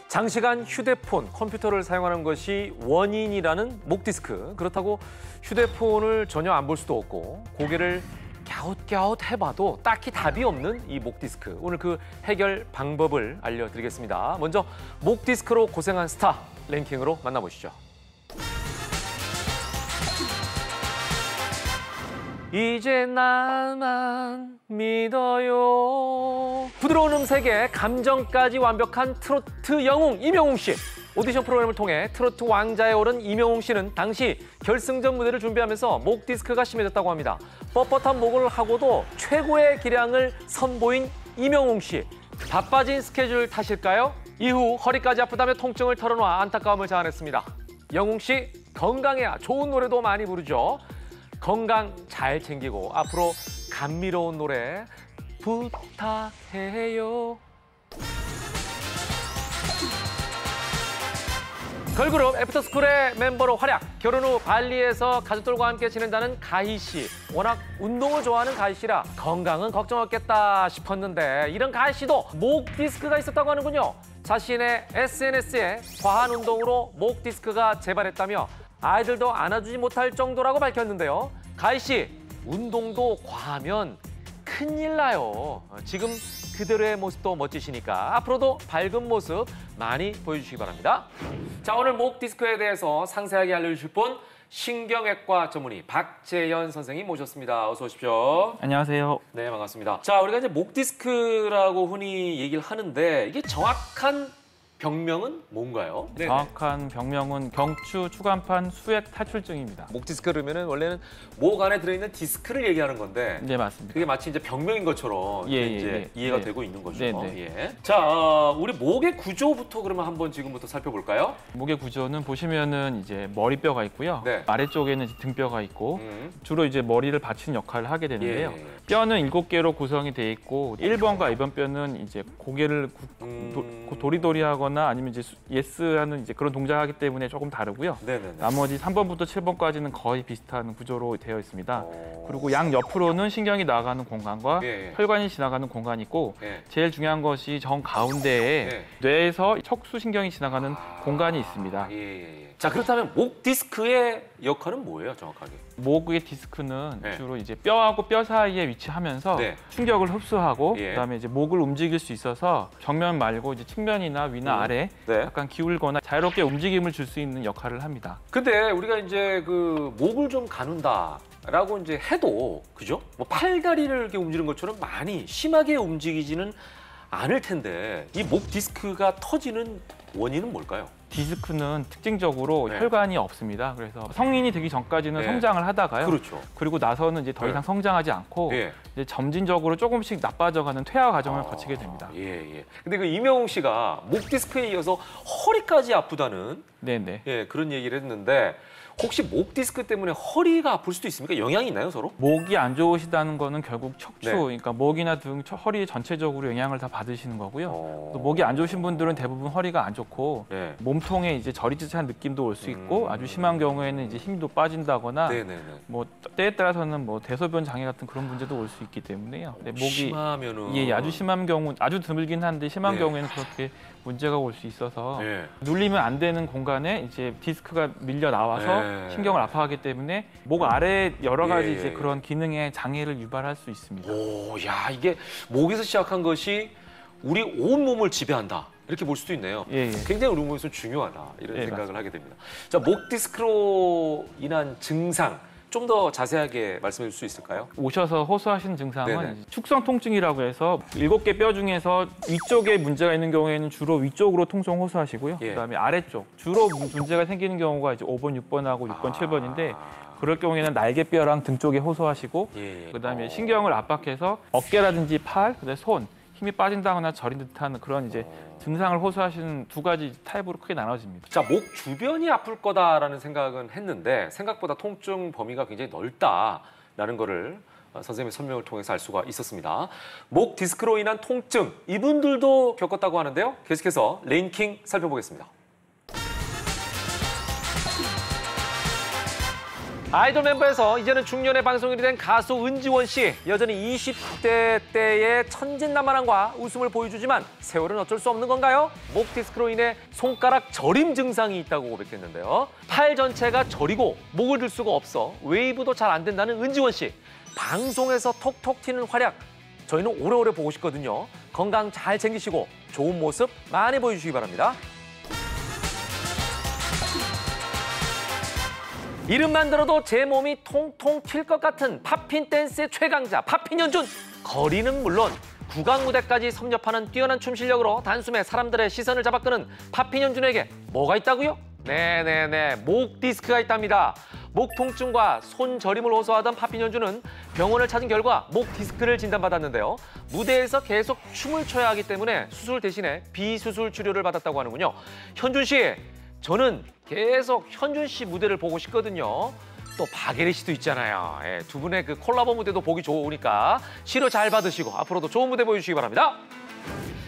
장시간 휴대폰, 컴퓨터를 사용하는 것이 원인이라는 목 디스크. 그렇다고 휴대폰을 전혀 안 볼 수도 없고 고개를 갸웃갸웃 해봐도 딱히 답이 없는 이 목 디스크. 오늘 그 해결 방법을 알려드리겠습니다. 먼저 목 디스크로 고생한 스타 랭킹으로 만나보시죠. 이제 나만 믿어요. 부드러운 음색에 감정까지 완벽한 트로트 영웅 임영웅 씨. 오디션 프로그램을 통해 트로트 왕자에 오른 임영웅 씨는 당시 결승전 무대를 준비하면서 목 디스크가 심해졌다고 합니다. 뻣뻣한 목을 하고도 최고의 기량을 선보인 임영웅 씨. 바빠진 스케줄 탓일까요? 이후 허리까지 아프다며 통증을 털어놔 안타까움을 자아냈습니다. 영웅 씨 건강해야 좋은 노래도 많이 부르죠. 건강 잘 챙기고 앞으로 감미로운 노래 부탁해요. 걸그룹 애프터스쿨의 멤버로 활약. 결혼 후 발리에서 가족들과 함께 지낸다는 가희 씨. 워낙 운동을 좋아하는 가희 씨라 건강은 걱정 없겠다 싶었는데 이런 가희 씨도 목 디스크가 있었다고 하는군요. 자신의 SNS에 과한 운동으로 목 디스크가 재발했다며 아이들도 안아주지 못할 정도라고 밝혔는데요. 가희 씨, 운동도 과하면 큰일 나요. 지금 그대로의 모습도 멋지시니까 앞으로도 밝은 모습 많이 보여주시기 바랍니다. 자, 오늘 목 디스크에 대해서 상세하게 알려주실 분 신경외과 전문의 박재현 선생님 모셨습니다. 어서 오십시오. 안녕하세요. 네, 반갑습니다. 자, 우리가 이제 목 디스크라고 흔히 얘기를 하는데 이게 정확한 병명은 뭔가요? 정확한 병명은 경추 추간판 수액 탈출증입니다. 목 디스크 그러면은 원래는 목 안에 들어있는 디스크를 얘기하는 건데, 네, 맞습니다. 그게 마치 이제 병명인 것처럼 이제 이해가 되고 있는 거죠. 예. 자, 우리 목의 구조부터 그러면 한번 지금부터 살펴볼까요? 목의 구조는 보시면은 이제 머리뼈가 있고요. 네. 아래쪽에는 등뼈가 있고 주로 이제 머리를 받치는 역할을 하게 되는데요. 뼈는 7개로 구성이 돼 있고 1번과 2번 뼈는 이제 고개를 도리도리하거나 아니면 이제 예스하는 이제 그런 동작하기 때문에 조금 다르고요. 네네네. 나머지 3번부터 7번까지는 거의 비슷한 구조로 되어 있습니다. 그리고 양 옆으로는 신경이 나가는 공간과 혈관이 지나가는 공간이 있고 제일 중요한 것이 정 가운데에 뇌에서 척수신경이 지나가는 공간이 있습니다. 자, 그렇다면 목 디스크의 역할은 뭐예요, 정확하게? 목의 디스크는 주로 이제 뼈하고 뼈 사이에 위치하면서 충격을 흡수하고 그다음에 이제 목을 움직일 수 있어서 정면 말고 이제 측면이나 위나 아래 약간 기울거나 자유롭게 움직임을 줄 수 있는 역할을 합니다. 근데 우리가 이제 그 목을 좀 가눈다라고 이제 해도 그죠? 뭐 팔다리를 이렇게 움직이는 것처럼 많이 심하게 움직이지는 않을 텐데 이 목 디스크가 터지는 원인은 뭘까요? 디스크는 특징적으로 혈관이 없습니다. 그래서 성인이 되기 전까지는 성장을 하다가요. 그렇죠. 그리고 나서는 이제 더 이상 성장하지 않고 이제 점진적으로 조금씩 나빠져가는 퇴화 과정을 거치게 됩니다. 근데 그 임영웅 씨가 목 디스크에 이어서 허리까지 아프다는 그런 얘기를 했는데 혹시 목 디스크 때문에 허리가 아플 수도 있습니까? 영향이 있나요, 서로? 목이 안 좋으시다는 거는 결국 척추, 그러니까 목이나 등, 허리 전체적으로 영향을 다 받으시는 거고요. 또 목이 안 좋으신 분들은 대부분 허리가 안 좋고 몸통에 이제 저리지근한 느낌도 올 수 있고 아주 심한 경우에는 이제 힘도 빠진다거나 뭐 때에 따라서는 뭐 대소변 장애 같은 그런 문제도 올 수 있기 때문에요. 목이 심하면은 아주 심한 경우, 아주 드물긴 한데 심한 경우에는 그렇게 문제가 올 수 있어서 눌리면 안 되는 공간에 이제 디스크가 밀려 나와서 신경을 아파하기 때문에 목 아래 여러 가지 이제 그런 기능에 장애를 유발할 수 있습니다. 오, 야, 이게 목에서 시작한 것이 우리 온 몸을 지배한다. 이렇게 볼 수도 있네요. 굉장히 우리 몸에서 중요하다. 이런 생각을 맞습니다. 하게 됩니다. 자, 목 디스크로 인한 증상 좀 더 자세하게 말씀해 줄 수 있을까요? 오셔서 호소하시는 증상은 축성 통증이라고 해서 7개 뼈 중에서 위쪽에 문제가 있는 경우에는 주로 위쪽으로 통증 호소하시고요. 그다음에 아래쪽 주로 문제가 생기는 경우가 이제 5번, 6번하고 6번, 7번인데 그럴 경우에는 날개뼈랑 등 쪽에 호소하시고 그다음에 신경을 압박해서 어깨라든지 팔, 그다음에 손 힘이 빠진다거나 저린 듯한 그런 이제 증상을 호소하시는 두 가지 타입으로 크게 나눠집니다. 자, 목 주변이 아플 거다라는 생각은 했는데 생각보다 통증 범위가 굉장히 넓다라는 거를 선생님의 설명을 통해서 알 수가 있었습니다. 목 디스크로 인한 통증, 이분들도 겪었다고 하는데요. 계속해서 랭킹 살펴보겠습니다. 아이돌 멤버에서 이제는 중년의 방송인이 된 가수 은지원 씨. 여전히 20대 때의 천진난만함과 웃음을 보여주지만 세월은 어쩔 수 없는 건가요? 목 디스크로 인해 손가락 저림 증상이 있다고 고백했는데요. 팔 전체가 저리고 목을 들 수가 없어 웨이브도 잘 안 된다는 은지원 씨. 방송에서 톡톡 튀는 활약 저희는 오래오래 보고 싶거든요. 건강 잘 챙기시고 좋은 모습 많이 보여주시기 바랍니다. 이름만 들어도 제 몸이 통통 튈 것 같은 팝핀 댄스의 최강자 팝핀 연준. 거리는 물론 국악 무대까지 섭렵하는 뛰어난 춤 실력으로 단숨에 사람들의 시선을 잡아끄는 팝핀 연준에게 뭐가 있다고요? 네네네, 목 디스크가 있답니다. 목 통증과 손 저림을 호소하던 팝핀 연준은 병원을 찾은 결과 목 디스크를 진단받았는데요. 무대에서 계속 춤을 춰야 하기 때문에 수술 대신에 비수술 치료를 받았다고 하는군요. 현준 씨, 저는 계속 현준 씨 무대를 보고 싶거든요. 또 박예리 씨도 있잖아요. 예, 두 분의 그 콜라보 무대도 보기 좋으니까 치료 잘 받으시고 앞으로도 좋은 무대 보여주시기 바랍니다.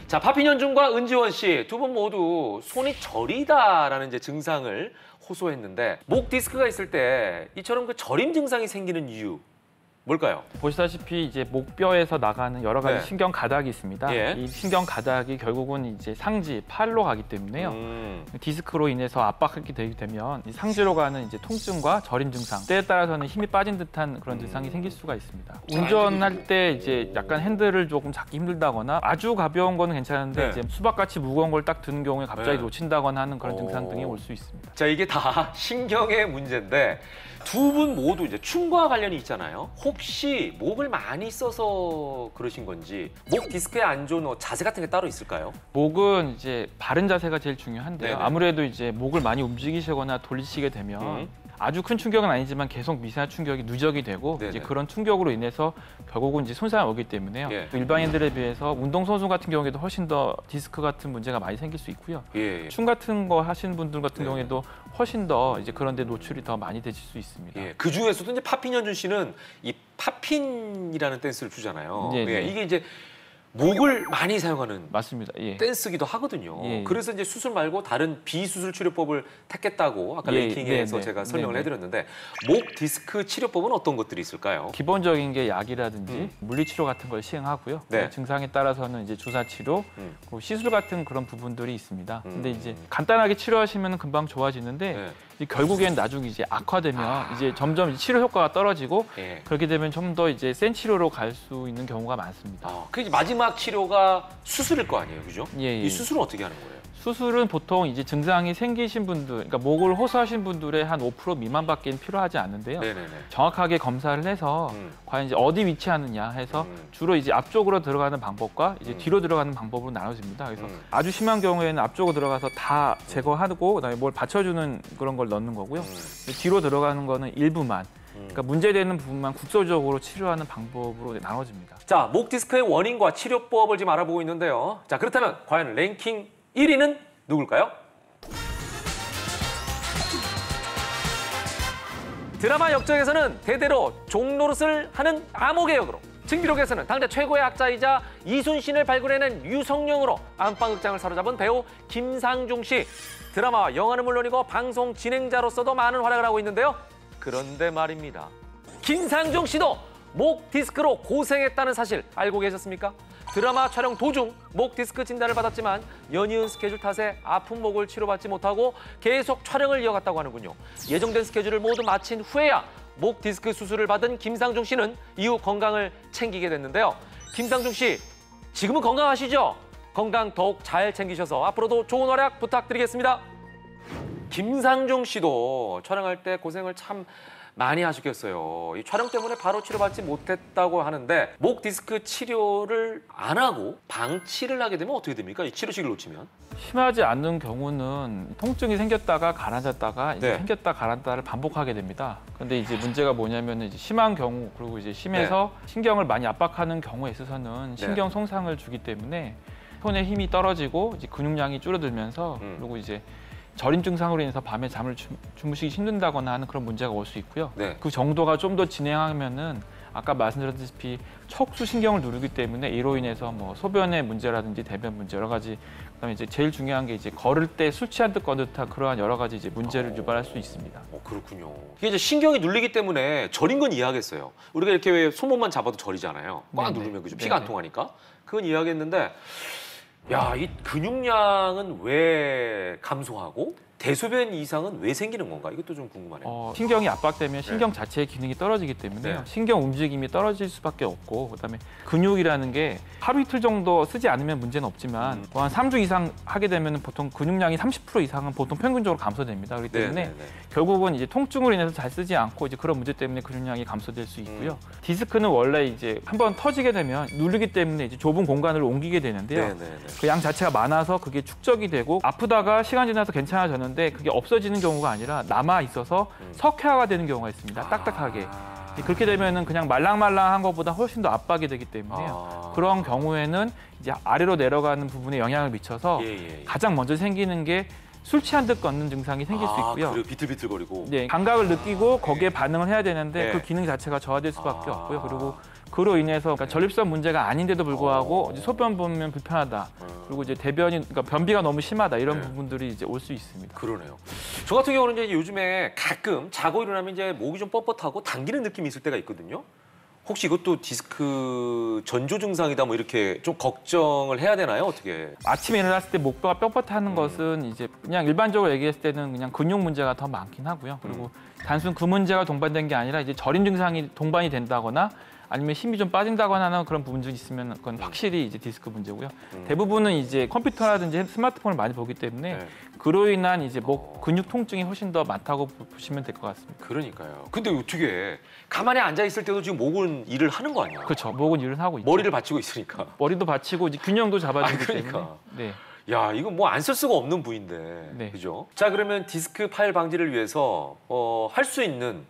자, 팝핀 연준과 은지원 씨 두 분 모두 손이 저리다라는 이제 증상을 호소했는데 목 디스크가 있을 때 이처럼 그 저림 증상이 생기는 이유 뭘까요? 보시다시피 이제 목뼈에서 나가는 여러 가지 네. 신경 가닥이 있습니다. 예. 이 신경 가닥이 결국은 이제 상지, 팔로 가기 때문에요. 디스크로 인해서 압박하게 되게 되면 이 상지로 가는 이제 통증과 저림 증상, 때에 따라서는 힘이 빠진 듯한 그런 증상이 생길 수가 있습니다. 운전할 때 이제 약간 핸들을 조금 잡기 힘들다거나 아주 가벼운 거는 괜찮은데 네. 이제 수박같이 무거운 걸 딱 드는 경우에 갑자기 네. 놓친다거나 하는 그런 증상 등이 올 수 있습니다. 자, 이게 다 신경의 문제인데 두 분 모두 이제 춤과 관련이 있잖아요. 혹시 목을 많이 써서 그러신 건지 목 디스크에 안 좋은 자세 같은 게 따로 있을까요? 목은 이제 바른 자세가 제일 중요한데요. 네네. 아무래도 이제 목을 많이 움직이시거나 돌리시게 되면 아주 큰 충격은 아니지만 계속 미세한 충격이 누적이 되고 네네. 이제 그런 충격으로 인해서 결국은 이제 손상이 오기 때문에요. 예. 일반인들에 비해서 운동선수 같은 경우에도 훨씬 더 디스크 같은 문제가 많이 생길 수 있고요. 예. 춤 같은 거 하시는 분들 같은 네네. 경우에도 훨씬 더 이제 그런 데 노출이 더 많이 되실 수 있습니다. 예. 그 중에서도 이제 팝핀 연준 씨는 이 팝핀이라는 댄스를 추잖아요. 네, 네. 예. 이게 이제 목을 많이 사용하는 맞습니다. 예. 댄스기도 하거든요. 예. 그래서 이제 수술 말고 다른 비수술 치료법을 택했다고 아까 예, 랭킹에서 네, 네. 제가 설명을 네, 네. 해드렸는데 목 디스크 치료법은 어떤 것들이 있을까요? 기본적인 게 약이라든지 물리치료 같은 걸 시행하고요. 네. 증상에 따라서는 이제 주사치료, 음. 그리고 시술 같은 그런 부분들이 있습니다. 음. 근데 이제 간단하게 치료하시면 금방 좋아지는데 네. 이제 결국엔 나중에 이제 악화되면 이제 점점 치료 효과가 떨어지고 예. 그렇게 되면 좀 더 이제 센 치료로 갈 수 있는 경우가 많습니다. 그 이제 마지막 치료가 수술일 거 아니에요, 그죠? 예, 예. 이 수술은 어떻게 하는 거예요? 수술은 보통 이제 증상이 생기신 분들, 그러니까 목을 호소하신 분들의 한 5% 미만밖에 필요하지 않는데요. 네네네. 정확하게 검사를 해서 과연 이제 어디 위치하느냐 해서 주로 이제 앞쪽으로 들어가는 방법과 이제 뒤로 들어가는 방법으로 나눠집니다. 그래서 아주 심한 경우에는 앞쪽으로 들어가서 다 제거하고 그다음에 뭘 받쳐주는 그런 걸 넣는 거고요. 뒤로 들어가는 거는 일부만. 그러니까 문제되는 부분만 국소적으로 치료하는 방법으로 나눠집니다. 자, 목 디스크의 원인과 치료법을 지금 알아보고 있는데요. 자, 그렇다면 과연 랭킹 1위는 누굴까요? 드라마 역정에서는 대대로 종노릇을 하는 암호의 역으로, 증기록에서는 당대 최고의 학자이자 이순신을 발굴해낸 유성룡으로 안방극장을 사로잡은 배우 김상중 씨. 드라마와 영화는 물론이고 방송 진행자로서도 많은 활약을 하고 있는데요. 그런데 말입니다. 김상중 씨도 목 디스크로 고생했다는 사실 알고 계셨습니까? 드라마 촬영 도중 목 디스크 진단을 받았지만 연이은 스케줄 탓에 아픈 목을 치료받지 못하고 계속 촬영을 이어갔다고 하는군요. 예정된 스케줄을 모두 마친 후에야 목 디스크 수술을 받은 김상중 씨는 이후 건강을 챙기게 됐는데요. 김상중 씨, 지금은 건강하시죠? 건강 더욱 잘 챙기셔서 앞으로도 좋은 활약 부탁드리겠습니다. 김상중 씨도 촬영할 때 고생을 참 많이 하셨겠어요. 이 촬영 때문에 바로 치료받지 못했다고 하는데 목 디스크 치료를 안 하고 방치를 하게 되면 어떻게 됩니까? 이 치료식을 놓치면? 심하지 않는 경우는 통증이 생겼다가 가라앉았다가 이제 네. 생겼다 가라앉다를 반복하게 됩니다. 근데 이제 문제가 뭐냐면 이제 심한 경우 그리고 이제 심해서 신경을 많이 압박하는 경우에 있어서는 신경 손상을 주기 때문에 손의 힘이 떨어지고 이제 근육량이 줄어들면서 그리고 이제 저림 증상으로 인해서 밤에 잠을 주무시기 힘든다거나 하는 그런 문제가 올 수 있고요. 네. 그 정도가 좀 더 진행하면은 아까 말씀드렸다시피 척수 신경을 누르기 때문에 이로 인해서 뭐 소변의 문제라든지 대변 문제 여러 가지, 그다음에 이제 제일 중요한 게 이제 걸을 때 술 취한 듯 건 듯한 그러한 여러 가지 이제 문제를 유발할 수 있습니다. 그렇군요. 이게 이제 신경이 눌리기 때문에 저린 건 이해하겠어요. 우리가 이렇게 왜 손목만 잡아도 저리잖아요. 꽉 네네. 누르면 그죠? 피가 안 통하니까. 그건 이해하겠는데, 야, 이 근육량은 왜 감소하고 대소변 이상은 왜 생기는 건가? 이것도 좀 궁금하네요. 신경이 압박되면 신경 자체의 기능이 떨어지기 때문에요. 네. 신경 움직임이 떨어질 수밖에 없고, 그다음에 근육이라는 게 하루 이틀 정도 쓰지 않으면 문제는 없지만 한 3주 이상 하게 되면 보통 근육량이 30% 이상은 보통 평균적으로 감소됩니다. 그렇기 때문에 네네네. 결국은 이제 통증으로 인해서 잘 쓰지 않고 이제 그런 문제 때문에 근육량이 감소될 수 있고요. 디스크는 원래 이제 한번 터지게 되면 누르기 때문에 이제 좁은 공간으로 옮기게 되는데요. 네네네. 그 양 자체가 많아서 그게 축적이 되고 아프다가 시간 지나서 괜찮아졌는데 그게 없어지는 경우가 아니라 남아 있어서 석회화가 되는 경우가 있습니다. 딱딱하게. 그렇게 되면은 그냥 말랑말랑한 것보다 훨씬 더 압박이 되기 때문에요. 그런 경우에는 이제 아래로 내려가는 부분에 영향을 미쳐서 가장 먼저 생기는 게 술 취한 듯 걷는 증상이 생길 수 있고요. 그래요? 비틀비틀거리고. 네, 감각을 느끼고 거기에 반응을 해야 되는데 네. 그 기능 자체가 저하될 수밖에 없고요. 그리고 그로 인해서 그러니까 전립선 문제가 아닌데도 불구하고 이제 소변 보면 불편하다. 그리고 이제 대변이 그러니까 변비가 너무 심하다 이런 부분들이 이제 올 수 있습니다. 그러네요. 저 같은 경우는 이제 요즘에 가끔 자고 일어나면 이제 목이 좀 뻣뻣하고 당기는 느낌이 있을 때가 있거든요. 혹시 이것도 디스크 전조 증상이다 뭐 이렇게 좀 걱정을 해야 되나요? 어떻게? 아침에 일어났을 때 목뼈가 뻣뻣하는 것은 이제 그냥 일반적으로 얘기했을 때는 그냥 근육 문제가 더 많긴 하고요. 그리고 단순 그 문제가 동반된 게 아니라 이제 저림 증상이 동반이 된다거나 아니면 힘이 좀 빠진다거나 하는 그런 부분들이 있으면 그건 확실히 이제 디스크 문제고요. 대부분은 이제 컴퓨터라든지 스마트폰을 많이 보기 때문에 그로 인한 이제 목 근육 통증이 훨씬 더 많다고 보시면 될 것 같습니다. 그러니까요. 근데 어떻게 가만히 앉아 있을 때도 지금 목은 일을 하는 거 아니야? 그렇죠. 목은 일을 하고 있죠. 머리를 받치고 있으니까. 머리도 받치고 이제 균형도 잡아주기 그러니까. 때문에. 네. 야, 이거 뭐 안 쓸 수가 없는 부위인데. 네. 그죠? 자, 그러면 디스크 파열 방지를 위해서 할 수 있는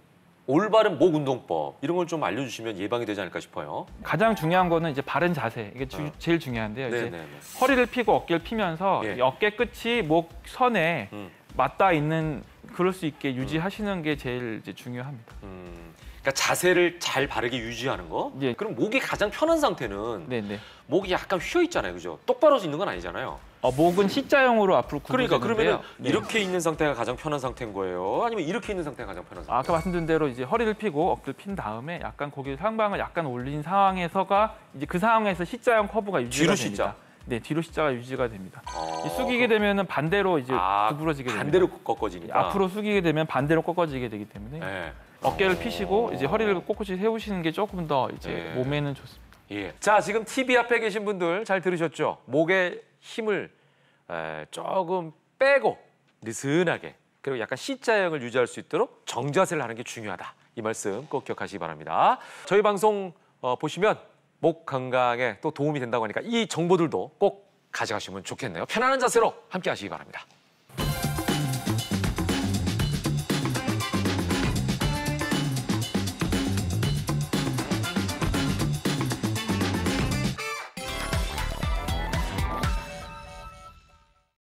올바른 목 운동법 이런 걸 좀 알려주시면 예방이 되지 않을까 싶어요. 가장 중요한 거는 이제 바른 자세. 이게 제일 중요한데요. 이제 네네네. 허리를 피고 어깨를 피면서 예. 이 어깨 끝이 목 선에 맞닿아 있는 그럴 수 있게 유지하시는 게 제일 이제 중요합니다. 그러니까 자세를 잘 바르게 유지하는 거. 예. 그럼 목이 가장 편한 상태는 네네. 목이 약간 휘어 있잖아요, 그죠? 똑바로 있는 건 아니잖아요. 목은 C자형으로 앞으로 그러니까 구부러지는데요. 그러면 네. 이렇게 있는 상태가 가장 편한 상태인 거예요? 아니면 이렇게 있는 상태가 가장 편한 상태? 아까 말씀드린 대로 이제 허리를 피고 어깨를 핀 다음에 약간 고개 상방을 약간 올린 상황에서가 이제 그 상황에서 C자형 커브가 유지가 뒤로 됩니다. C자? 네, 뒤로 C자가 유지가 됩니다. 어. 숙이게 되면은 반대로 이제 구부러지게 됩니다. 반대로 꺾어지니까. 앞으로 숙이게 되면 반대로 꺾어지게 되기 때문에 네. 어깨를 피시고 이제 허리를 꼿꼿이 세우시는 게 조금 더 이제 네. 몸에는 좋습니다. 예. 자, 지금 TV 앞에 계신 분들 잘 들으셨죠? 목에 힘을 조금 빼고 느슨하게 그리고 약간 C자형을 유지할 수 있도록 정자세를 하는 게 중요하다. 이 말씀 꼭 기억하시기 바랍니다. 저희 방송 보시면 목 건강에 또 도움이 된다고 하니까 이 정보들도 꼭 가져가시면 좋겠네요. 편안한 자세로 함께 하시기 바랍니다.